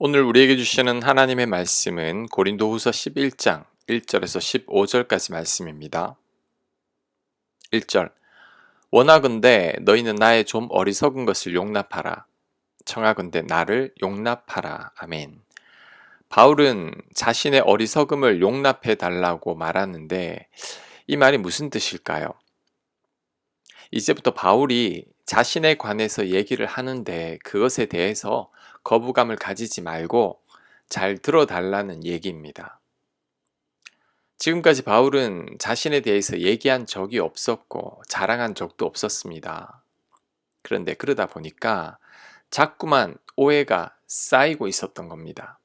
오늘 우리에게 주시는 하나님의 말씀은 고린도후서 11장 1절에서 15절까지 말씀입니다. 1절 원하건대 너희는 나의 좀 어리석은 것을 용납하라. 청하건대 나를 용납하라. 아멘. 바울은 자신의 어리석음을 용납해 달라고 말하는데 이 말이 무슨 뜻일까요? 이제부터 바울이 자신에 관해서 얘기를 하는데 그것에 대해서 거부감을 가지지 말고 잘 들어달라는 얘기입니다. 지금까지 바울은 자신에 대해서 얘기한 적이 없었고 자랑한 적도 없었습니다. 그런데 그러다 보니까 자꾸만 오해가 쌓이고 있었던 겁니다.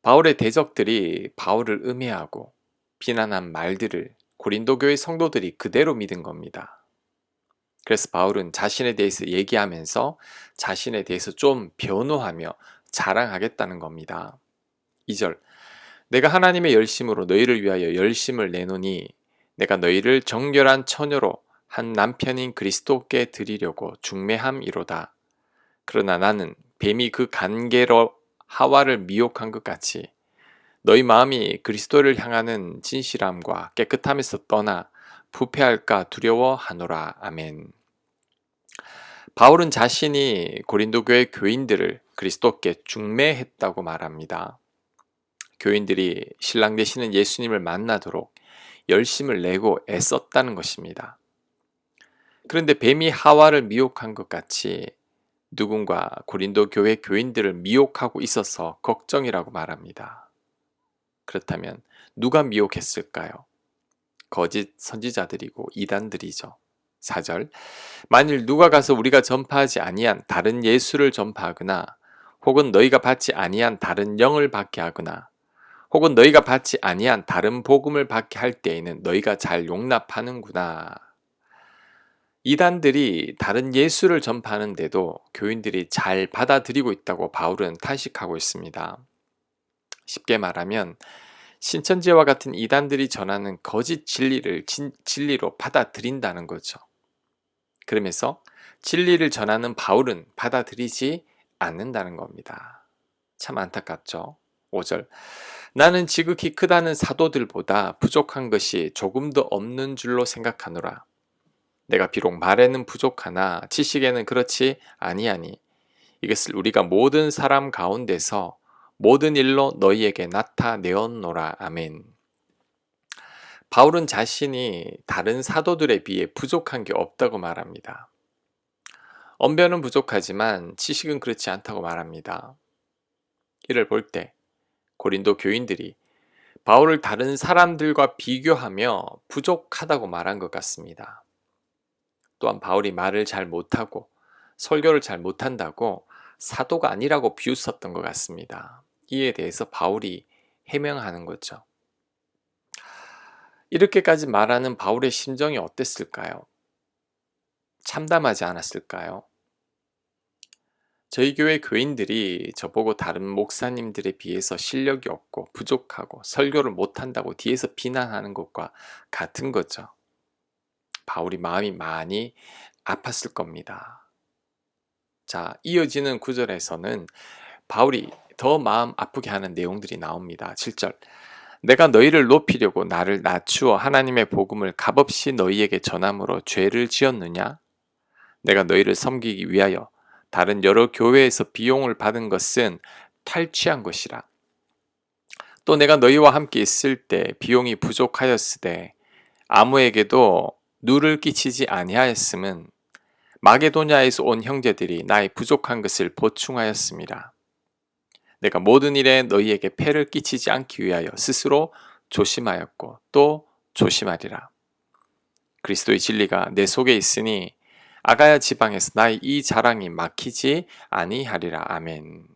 바울의 대적들이 바울을 음해하고 비난한 말들을 고린도 교회 성도들이 그대로 믿은 겁니다. 그래서 바울은 자신에 대해서 얘기하면서 자신에 대해서 좀 변호하며 자랑하겠다는 겁니다. 2절 내가 하나님의 열심으로 너희를 위하여 열심을 내노니 내가 너희를 정결한 처녀로 한 남편인 그리스도께 드리려고 중매함이로다. 그러나 나는 뱀이 그 간계로 하와를 미혹한 것 같이 너희 마음이 그리스도를 향하는 진실함과 깨끗함에서 떠나 부패할까 두려워하노라. 아멘. 바울은 자신이 고린도 교회 교인들을 그리스도께 중매했다고 말합니다. 교인들이 신랑 되시는 예수님을 만나도록 열심을 내고 애썼다는 것입니다. 그런데 뱀이 하와를 미혹한 것 같이 누군가 고린도 교회 교인들을 미혹하고 있어서 걱정이라고 말합니다. 그렇다면 누가 미혹했을까요? 거짓 선지자들이고 이단들이죠. 4절 만일 누가 가서 우리가 전파하지 아니한 다른 예수를 전파하거나 혹은 너희가 받지 아니한 다른 영을 받게 하거나 혹은 너희가 받지 아니한 다른 복음을 받게 할 때에는 너희가 잘 용납하는구나. 이단들이 다른 예수를 전파하는데도 교인들이 잘 받아들이고 있다고 바울은 탄식하고 있습니다. 쉽게 말하면 신천지와 같은 이단들이 전하는 거짓 진리를 진리로 받아들인다는 거죠. 그러면서 진리를 전하는 바울은 받아들이지 않는다는 겁니다. 참 안타깝죠. 5절 나는 지극히 크다는 사도들보다 부족한 것이 조금도 없는 줄로 생각하노라. 내가 비록 말에는 부족하나 지식에는 그렇지 아니하니 이것을 우리가 모든 사람 가운데서 모든 일로 너희에게 나타내었노라. 아멘. 바울은 자신이 다른 사도들에 비해 부족한 게 없다고 말합니다. 언변은 부족하지만 지식은 그렇지 않다고 말합니다. 이를 볼 때 고린도 교인들이 바울을 다른 사람들과 비교하며 부족하다고 말한 것 같습니다. 또한 바울이 말을 잘 못하고 설교를 잘 못한다고 사도가 아니라고 비웃었던 것 같습니다. 이에 대해서 바울이 해명하는 거죠. 이렇게까지 말하는 바울의 심정이 어땠을까요? 참담하지 않았을까요? 저희 교회 교인들이 저보고 다른 목사님들에 비해서 실력이 없고 부족하고 설교를 못한다고 뒤에서 비난하는 것과 같은 거죠. 바울이 마음이 많이 아팠을 겁니다. 자, 이어지는 구절에서는 바울이 더 마음 아프게 하는 내용들이 나옵니다. 7절 내가 너희를 높이려고 나를 낮추어 하나님의 복음을 값없이 너희에게 전함으로 죄를 지었느냐? 내가 너희를 섬기기 위하여 다른 여러 교회에서 비용을 받은 것은 탈취한 것이라. 또 내가 너희와 함께 있을 때 비용이 부족하였으되 아무에게도 누를 끼치지 아니하였음은 마게도냐에서 온 형제들이 나의 부족한 것을 보충하였습니다. 내가 모든 일에 너희에게 폐를 끼치지 않기 위하여 스스로 조심하였고 또 조심하리라. 그리스도의 진리가 내 속에 있으니 아가야 지방에서 나의 이 자랑이 막히지 아니하리라. 아멘.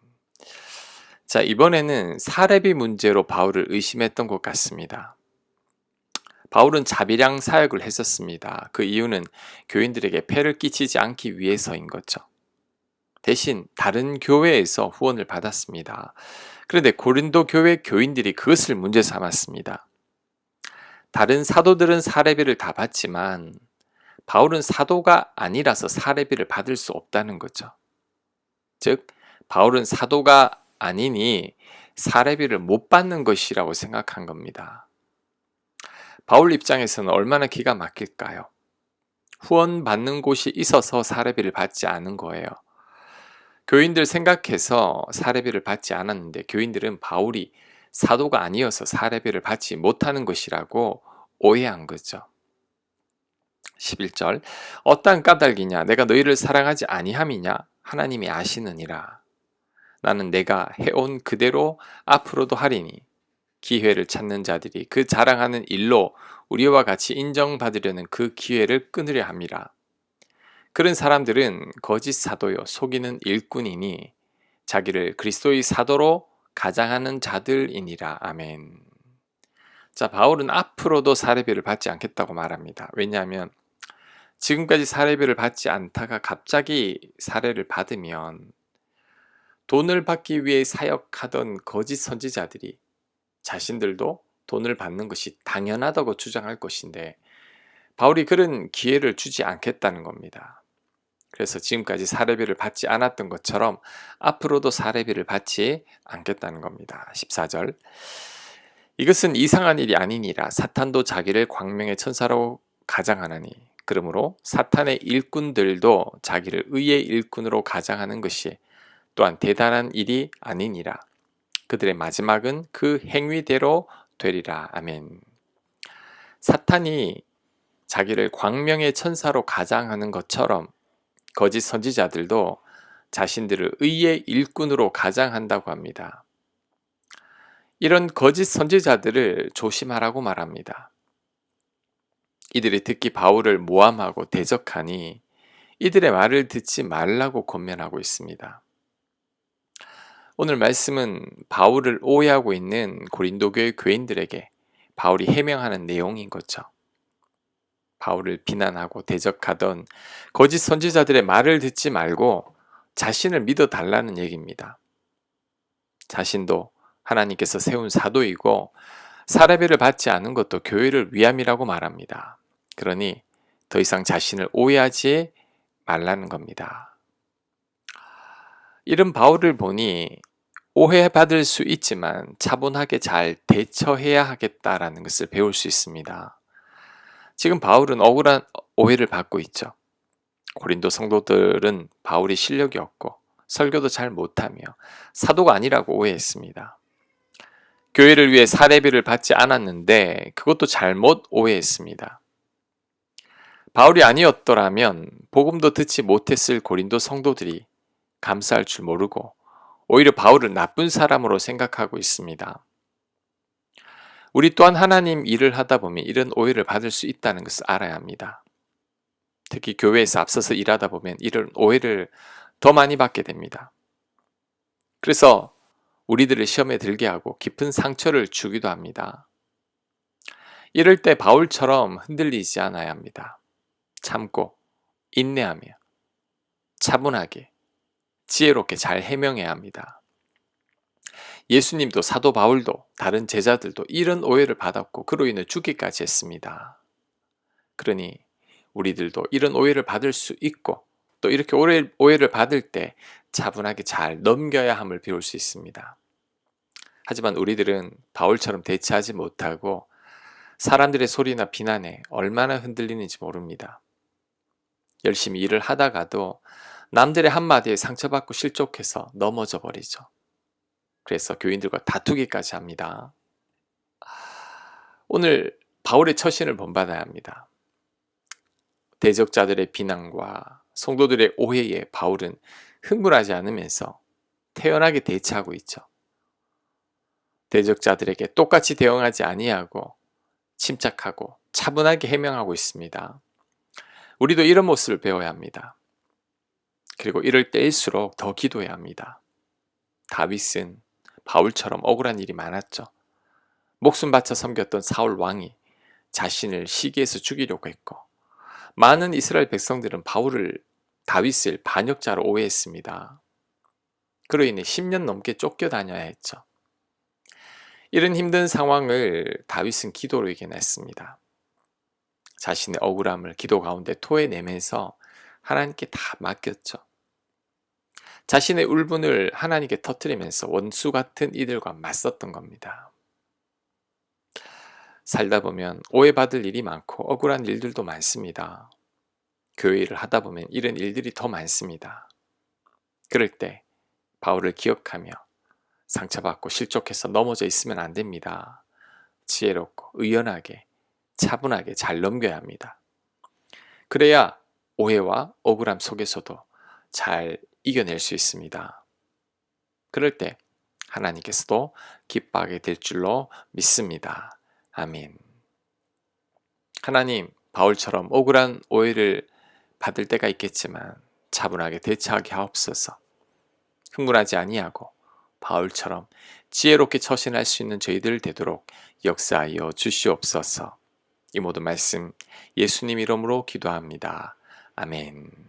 자, 이번에는 사례비 문제로 바울을 의심했던 것 같습니다. 바울은 자비량 사역을 했었습니다. 그 이유는 교인들에게 폐를 끼치지 않기 위해서인 거죠. 대신 다른 교회에서 후원을 받았습니다. 그런데 고린도 교회 교인들이 그것을 문제 삼았습니다. 다른 사도들은 사례비를 다 받지만 바울은 사도가 아니라서 사례비를 받을 수 없다는 거죠. 즉 바울은 사도가 아니니 사례비를 못 받는 것이라고 생각한 겁니다. 바울 입장에서는 얼마나 기가 막힐까요? 후원 받는 곳이 있어서 사례비를 받지 않은 거예요. 교인들 생각해서 사례비를 받지 않았는데 교인들은 바울이 사도가 아니어서 사례비를 받지 못하는 것이라고 오해한 거죠. 11절 어떠한 까닭이냐 내가 너희를 사랑하지 아니함이냐 하나님이 아시느니라. 나는 내가 해온 그대로 앞으로도 하리니 기회를 찾는 자들이 그 자랑하는 일로 우리와 같이 인정받으려는 그 기회를 끊으려 함이라. 그런 사람들은 거짓 사도요 속이는 일꾼이니 자기를 그리스도의 사도로 가장하는 자들이니라. 아멘. 자, 바울은 앞으로도 사례비를 받지 않겠다고 말합니다. 왜냐하면 지금까지 사례비를 받지 않다가 갑자기 사례를 받으면 돈을 받기 위해 사역하던 거짓 선지자들이 자신들도 돈을 받는 것이 당연하다고 주장할 것인데 바울이 그런 기회를 주지 않겠다는 겁니다. 그래서 지금까지 사례비를 받지 않았던 것처럼 앞으로도 사례비를 받지 않겠다는 겁니다. 14절 이것은 이상한 일이 아니니라 사탄도 자기를 광명의 천사로 가장하나니 그러므로 사탄의 일꾼들도 자기를 의의 일꾼으로 가장하는 것이 또한 대단한 일이 아니니라. 그들의 마지막은 그 행위대로 되리라. 아멘. 사탄이 자기를 광명의 천사로 가장하는 것처럼 거짓 선지자들도 자신들을 의의 일꾼으로 가장한다고 합니다. 이런 거짓 선지자들을 조심하라고 말합니다. 이들이 특히 바울을 모함하고 대적하니 이들의 말을 듣지 말라고 권면하고 있습니다. 오늘 말씀은 바울을 오해하고 있는 고린도 교회 교인들에게 바울이 해명하는 내용인 거죠. 바울을 비난하고 대적하던 거짓 선지자들의 말을 듣지 말고 자신을 믿어 달라는 얘기입니다. 자신도 하나님께서 세운 사도이고 사례비를 받지 않은 것도 교회를 위함이라고 말합니다. 그러니 더 이상 자신을 오해하지 말라는 겁니다. 이런 바울을 보니 오해받을 수 있지만 차분하게 잘 대처해야 하겠다라는 것을 배울 수 있습니다. 지금 바울은 억울한 오해를 받고 있죠. 고린도 성도들은 바울이 실력이 없고 설교도 잘 못하며 사도가 아니라고 오해했습니다. 교회를 위해 사례비를 받지 않았는데 그것도 잘못 오해했습니다. 바울이 아니었더라면 복음도 듣지 못했을 고린도 성도들이 감사할 줄 모르고 오히려 바울을 나쁜 사람으로 생각하고 있습니다. 우리 또한 하나님 일을 하다 보면 이런 오해를 받을 수 있다는 것을 알아야 합니다. 특히 교회에서 앞서서 일하다 보면 이런 오해를 더 많이 받게 됩니다. 그래서 우리들을 시험에 들게 하고 깊은 상처를 주기도 합니다. 이럴 때 바울처럼 흔들리지 않아야 합니다. 참고 인내하며 차분하게 지혜롭게 잘 해명해야 합니다. 예수님도 사도 바울도 다른 제자들도 이런 오해를 받았고 그로 인해 죽기까지 했습니다. 그러니 우리들도 이런 오해를 받을 수 있고 또 이렇게 오해를 받을 때 차분하게 잘 넘겨야 함을 배울 수 있습니다. 하지만 우리들은 바울처럼 대처하지 못하고 사람들의 소리나 비난에 얼마나 흔들리는지 모릅니다. 열심히 일을 하다가도 남들의 한마디에 상처받고 실족해서 넘어져 버리죠. 그래서 교인들과 다투기까지 합니다. 오늘 바울의 처신을 본받아야 합니다. 대적자들의 비난과 성도들의 오해에 바울은 흥분하지 않으면서 태연하게 대처하고 있죠. 대적자들에게 똑같이 대응하지 아니하고 침착하고 차분하게 해명하고 있습니다. 우리도 이런 모습을 배워야 합니다. 그리고 이럴 때일수록 더 기도해야 합니다. 다윗은 바울처럼 억울한 일이 많았죠. 목숨 바쳐 섬겼던 사울 왕이 자신을 시기해서 죽이려고 했고 많은 이스라엘 백성들은 다윗을 반역자로 오해했습니다. 그로 인해 10년 넘게 쫓겨다녀야 했죠. 이런 힘든 상황을 다윗은 기도로 이겨냈습니다. 자신의 억울함을 기도 가운데 토해내면서 하나님께 다 맡겼죠. 자신의 울분을 하나님께 터뜨리면서 원수 같은 이들과 맞섰던 겁니다. 살다 보면 오해받을 일이 많고 억울한 일들도 많습니다. 교회 일을 하다 보면 이런 일들이 더 많습니다. 그럴 때 바울을 기억하며 상처받고 실족해서 넘어져 있으면 안 됩니다. 지혜롭고 의연하게 차분하게 잘 넘겨야 합니다. 그래야 오해와 억울함 속에서도 잘 이겨낼 수 있습니다. 그럴 때 하나님께서도 기뻐하게 될 줄로 믿습니다. 아멘. 하나님, 바울처럼 억울한 오해를 받을 때가 있겠지만 차분하게 대처하게 하옵소서. 흥분하지 아니하고 바울처럼 지혜롭게 처신할 수 있는 저희들 되도록 역사하여 주시옵소서. 이 모든 말씀 예수님 이름으로 기도합니다. 아멘.